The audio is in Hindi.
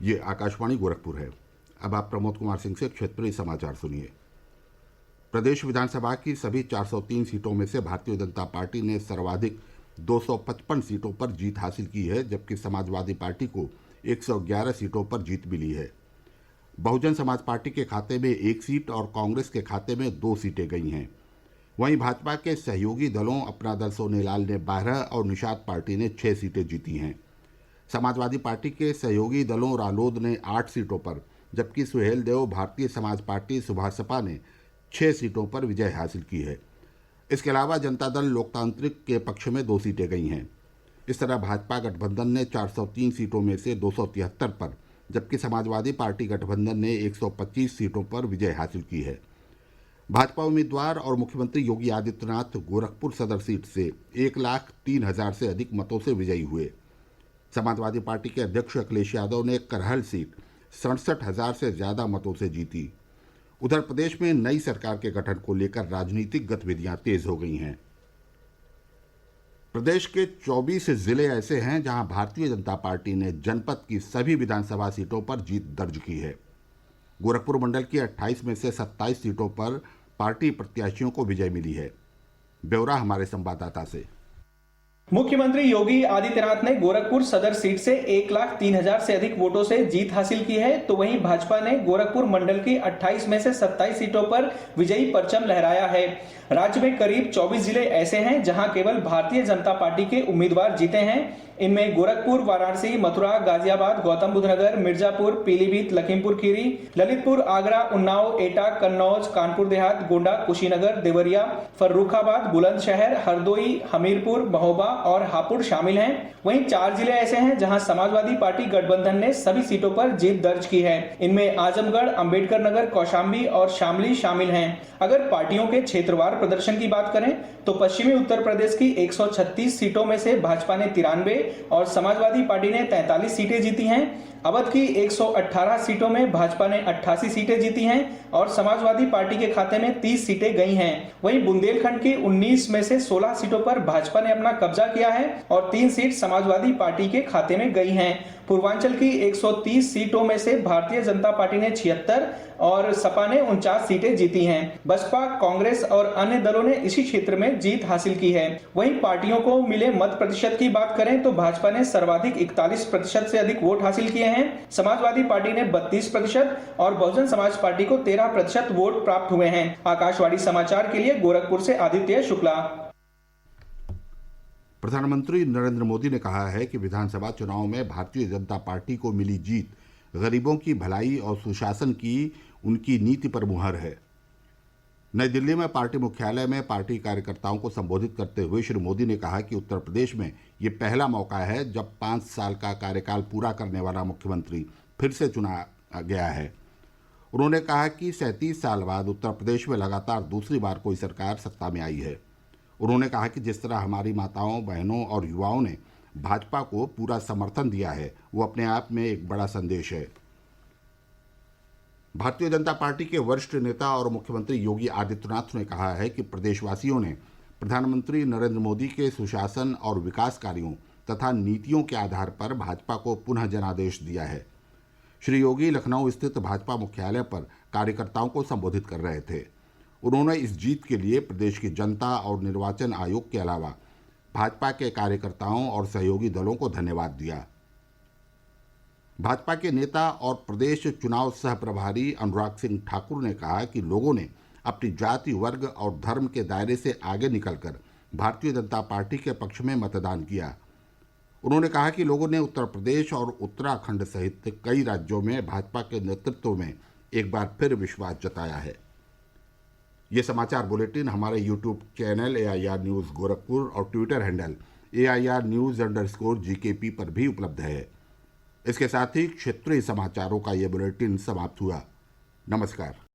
ये आकाशवाणी गोरखपुर है। अब आप प्रमोद कुमार सिंह से क्षेत्रीय समाचार सुनिए। प्रदेश विधानसभा की सभी 403 सीटों में से भारतीय जनता पार्टी ने सर्वाधिक 255 सीटों पर जीत हासिल की है, जबकि समाजवादी पार्टी को 111 सीटों पर जीत मिली है। बहुजन समाज पार्टी के खाते में 1 सीट और कांग्रेस के खाते में 2 सीटें गई हैं। वहीं भाजपा के सहयोगी दलों अपना दल सोनेलाल ने 12 और निषाद पार्टी ने 6 सीटें जीती हैं। समाजवादी पार्टी के सहयोगी दलों रालोद ने 8 सीटों पर, जबकि सुहेलदेव भारतीय समाज पार्टी सुभासपा ने 6 सीटों पर विजय हासिल की है। इसके अलावा जनता दल लोकतांत्रिक के पक्ष में 2 सीटें गई हैं। इस तरह भाजपा गठबंधन ने 403 सीटों में से 273 पर, जबकि समाजवादी पार्टी गठबंधन ने 125 सीटों पर विजय हासिल की है। भाजपा उम्मीदवार और मुख्यमंत्री योगी आदित्यनाथ गोरखपुर सदर सीट से 1,03,000 से अधिक मतों से विजयी हुए। समाजवादी पार्टी के अध्यक्ष अखिलेश यादव ने करहल सीट 67,000 से ज़्यादा मतों से जीती। उधर प्रदेश में नई सरकार के गठन को लेकर राजनीतिक गतिविधियां तेज हो गई हैं। प्रदेश के 24 जिले ऐसे हैं जहां भारतीय जनता पार्टी ने जनपद की सभी विधानसभा सीटों पर जीत दर्ज की है। गोरखपुर मंडल की 28 में से 27 सीटों पर पार्टी प्रत्याशियों को विजय मिली है। ब्यौरा हमारे संवाददाता से। मुख्यमंत्री योगी आदित्यनाथ ने गोरखपुर सदर सीट से 1,03,000 से अधिक वोटों से जीत हासिल की है, तो वहीं भाजपा ने गोरखपुर मंडल की 28 में से 27 सीटों पर विजयी परचम लहराया है। राज्य में करीब 24 जिले ऐसे हैं जहां केवल भारतीय जनता पार्टी के उम्मीदवार जीते हैं। इनमें गोरखपुर, वाराणसी, मथुरा, गाजियाबाद, गौतम बुद्ध नगर, मिर्जापुर, पीलीभीत, लखीमपुर खीरी, ललितपुर, आगरा, उन्नाव, एटा, कन्नौज, कानपुर देहात, गोंडा, कुशीनगर, देवरिया, फर्रुखाबाद, बुलंदशहर, हरदोई, हमीरपुर, महोबा और हापुड़ शामिल हैं। वहीं 4 जिले ऐसे हैं जहां समाजवादी पार्टी गठबंधन ने सभी सीटों पर जीत दर्ज की है। इनमें आजमगढ़, अंबेडकर नगर, कौशाम्बी और शामली शामिल हैं। अगर पार्टियों के क्षेत्रवार प्रदर्शन की बात करें तो पश्चिमी उत्तर प्रदेश की 136 सीटों में से भाजपा ने 93 और समाजवादी पार्टी ने 43 सीटें जीती हैं। अवध की 118 सीटों में भाजपा ने 88 सीटें जीती हैं और समाजवादी पार्टी के खाते में 30 सीटें गई हैं। वहीं बुंदेलखंड की 19 में से 16 सीटों पर भाजपा ने अपना कब्जा किया है और 3 सीट समाजवादी पार्टी के खाते में गई हैं। पूर्वांचल की 130 सीटों में से भारतीय जनता पार्टी ने 76 और सपा ने 49 सीटें जीती हैं। बसपा, कांग्रेस और अन्य दलों ने इसी क्षेत्र में जीत हासिल की है। वहीं पार्टियों को मिले मत प्रतिशत की बात करें तो भाजपा ने सर्वाधिक 41% से अधिक वोट हासिल किए हैं। समाजवादी पार्टी ने 32% और बहुजन समाज पार्टी को 13% वोट प्राप्त हुए हैं। आकाशवाणी समाचार के लिए गोरखपुर से आदित्य शुक्ला। प्रधानमंत्री नरेंद्र मोदी ने कहा है कि विधानसभा चुनाव में भारतीय जनता पार्टी को मिली जीत गरीबों की भलाई और सुशासन की उनकी नीति पर मुहर है। नई दिल्ली में पार्टी मुख्यालय में पार्टी कार्यकर्ताओं को संबोधित करते हुए श्री मोदी ने कहा कि उत्तर प्रदेश में ये पहला मौका है जब 5 साल का कार्यकाल पूरा करने वाला मुख्यमंत्री फिर से चुना गया है। उन्होंने कहा कि 37 साल बाद उत्तर प्रदेश में लगातार दूसरी बार कोई सरकार सत्ता में आई है। उन्होंने कहा कि जिस तरह हमारी माताओं, बहनों और युवाओं ने भाजपा को पूरा समर्थन दिया है, वो अपने आप में एक बड़ा संदेश है। भारतीय जनता पार्टी के वरिष्ठ नेता और मुख्यमंत्री योगी आदित्यनाथ ने कहा है कि प्रदेशवासियों ने प्रधानमंत्री नरेंद्र मोदी के सुशासन और विकास कार्यों तथा नीतियों के आधार पर भाजपा को पुनः जनादेश दिया है। श्री योगी लखनऊ स्थित भाजपा मुख्यालय पर कार्यकर्ताओं को संबोधित कर रहे थे। उन्होंने इस जीत के लिए प्रदेश की जनता और निर्वाचन आयोग के अलावा भाजपा के कार्यकर्ताओं और सहयोगी दलों को धन्यवाद दिया। भाजपा के नेता और प्रदेश चुनाव सह प्रभारी अनुराग सिंह ठाकुर ने कहा कि लोगों ने अपनी जाति, वर्ग और धर्म के दायरे से आगे निकलकर भारतीय जनता पार्टी के पक्ष में मतदान किया। उन्होंने कहा कि लोगों ने उत्तर प्रदेश और उत्तराखंड सहित कई राज्यों में भाजपा के नेतृत्व में एक बार फिर विश्वास जताया है। ये समाचार बुलेटिन हमारे YouTube channel AIR news Gorakhpur और ट्विटर हैंडल AIR News_GKP पर भी उपलब्ध है। इसके साथ ही क्षेत्रीय समाचारों का ये बुलेटिन समाप्त हुआ। नमस्कार।